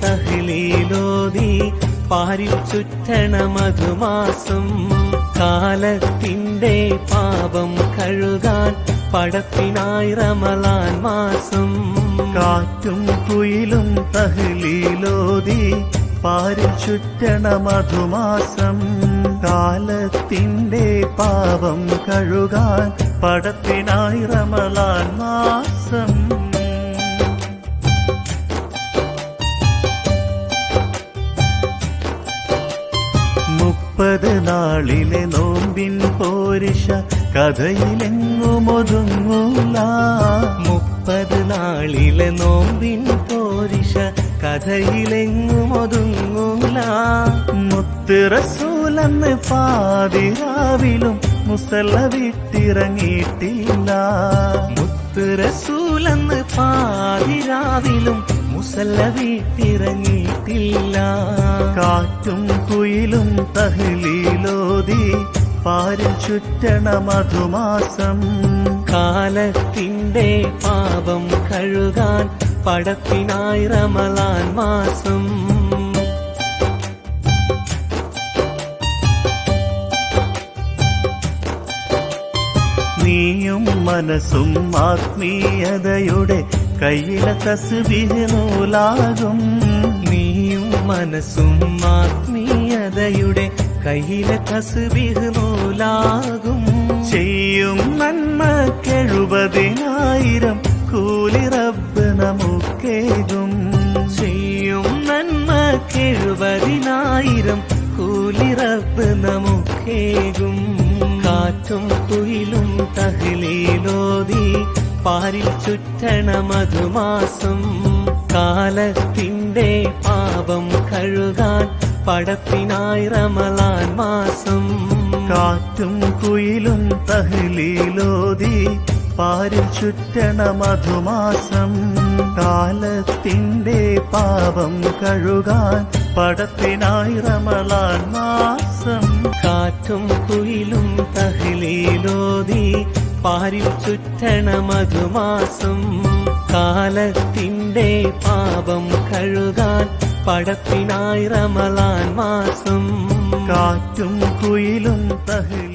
തഹ്ലീലോതി പാരിൽ ചുറ്റണ മധുമാസം കാലത്തിന്റെ പാപം കഴുകാൻ പടപ്പിനായി റമളാൻ മാസം കാറ്റും കുയിലും തഹ്ലീലോതി പാരിൽ ചുറ്റണ മധുമാസം കാലത്തിന്റെ പാപം കഴുകാൻ പടപ്പിനായി റമളാൻ മാസം 30 നാളിലെ നോമ്പിൻ പോരിഷ കഥയിലെങ്ങുമൊതുങ്ങൂല 30 നാളിലെ നോമ്പിൻ പോരിഷ കഥയിലെങ്ങുമൊതുങ്ങൂല മുത്ത് റസൂലെന്ന് പാതിരാവിലും മുസല്ല വിട്ടിറങ്ങിയിട്ടില്ല മുത്ത് റസൂലെന്ന് പാതിരാവിലും മുസല്ല വിട്ടിറങ്ങിയിട്ടില്ല കാറ്റും കുയിലും തഹ്ലീലോതി പാരിൽ ചുറ്റണ മധുമാസം കാലത്തിന്റെ പാപം കഴുകാൻ പടപ്പിനായി റമളാൻ മാസം നീയും മനസ്സും ആത്മീയതയുടെ കയ്യിലെ തസ്ബീഹ് നൂലാകും നീയും മനസ്സും ആത്മീയതയുടെ കയ്യിലെ തസ്ബീഹ് നൂലാകും ചെയ്യും നന്മക്കെഴുപതിനായിരം കൂലി റബ്ബ് നമുക്കേകും ചെയ്യും നന്മക്കെഴുപതിനായിരം കൂലി റബ്ബ് നമുക്കേകും കാറ്റും കുയിലും തഹ്ലീലോതി പാരിൽ ചുറ്റണ മധുമാസം കാലത്തിന്റെ പാപം കഴുകാൻ പടപ്പിനായി റമളാൻ മാസം കാറ്റും കുയിലും തഹ്ലീലോതി പാരിൽ ചുറ്റണ മധുമാസം കാലത്തിന്റെ പാപം കഴുകാൻ പടപ്പിനായി റമളാൻ മാസം കാറ്റും കുയിലും തഹ്ലീലോതി പാരിൽ ചുറ്റണ മധുമാസം കാലത്തിന്റെ പാപം കഴുകാൻ പടപ്പിനായി റമളാൻ മാസം കാറ്റും കുയിലും തഹ്ലീലോതി